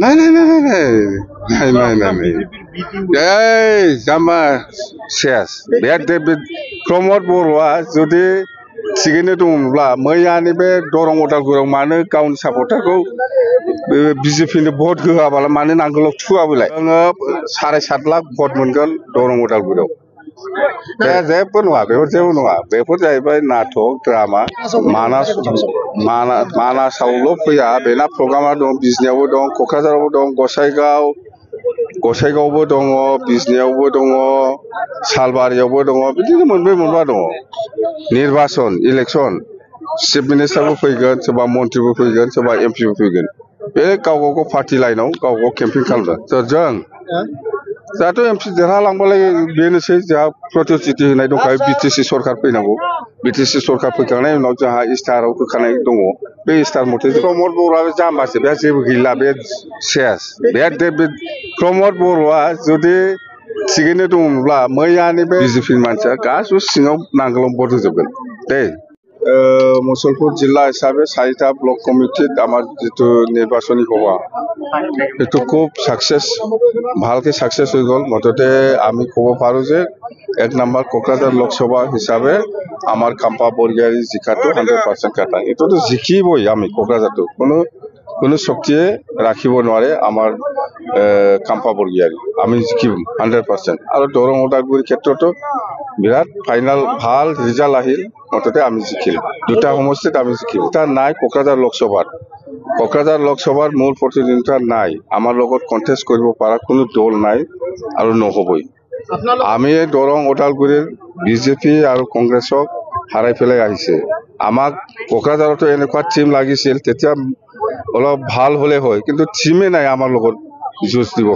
নাই নাই নাই নাই নাই নাই নাই নাই নাই এই जाम्बा सेस बे प्रमद बर'आ जुदि थिगैनो दंब्ला मैयानि बे दरं अदालगुरियाव मानो गावनि सापर्टारखौ बिजेपिनो भट होआबाला मानो नांगोलाव थुआबोलाय आङो 7.5 लाख भट मोनगोन दरं अदालगुरियाव जेबो नङा बेफोर जेबो नङा बेफोर जाहैबाय नाटक ड्रामा मानासावल' फैया बेना प्रग्रामा दं बिजनियावबो दं क'क्राझारावबो दं गसाइगावबो दङ बिजनियावबो दङ सालबारियावबो दङ बिदिनो मोनब्रै मोनबा दङ निर्बाचन इलेक्सन चिफ मिनिस्टारबो फैगोन सोरबा मन्थ्रिबो फैगोन सोरबा एमपिबो फैगोन बे गाव पार्टि लाइनाव गाव केम्पेइन खालामगोन जों दाथ' एमपि देरहालांबालाय बेनोसै जोंहा प्रतिश्रुति होनाय दंखायो बिटिसि सरकार फैनांगौ बिटिसि सरकार फैखांनायनि उनाव जोंहा इस्टाराव होखानाय दङ बे इस्टार मथे प्रमद बर'आ जाम्बासो बे जेबो गैला बे सेस बे प्रमद बर'आ जुदि थिगैनो दंब्ला मैयानि बे बिजेपि मानसिया गासिबो सिङाव नांगोलाव भट होजोबगोन दे मुसलपुर जिल्ला हिसाबै 4টা ব্লক কমিটিত আমার যেটো নির্বাচনী সভা এটো খুব সাকসেস ভালকে সাকসেস হয়ে গেল মততে আমি কব পারো যে 1 নম্বর কোকরাঝার লোকসভা হিসাবে আমার কাম্পা বরগিয়ারি জিকাটো 100% কাটা এটো তো জিকিবই আমি কোকরাঝারটো কোনো শক্তিয়ে রাখিব নোৱাৰে আমাৰ কাম্পা বৰগিয়াৰি আমি জিকিম 100% আৰ দৰং ওদালগুৰি ক্ষেত্ৰতো বিরাট ফাইনাল ভাল রিজাল্ট আহিল মততে আমি জিকিল দুটা সমষ্টিত আমি জিকিম এটা নাই কোকরাঝার লোকসভার মূল প্রতিনিধিত্ব নাই আমার লগত কন্টেস্ট কৰিব পৰা কোনো দল নাই আৰু নহবই আমি দৰং ওদালগুৰিৰ বিজেপি আৰু কংগ্ৰেছক হাৰাই পেলাই আহিছে আমাক কোকৰাঝাৰতো এনেকুৱা টিম লাগিছিল তেতিয়া অলপ ভাল হলে হয় কিন্তু টিমে নাই আমাৰ লগত যুঁজ দিব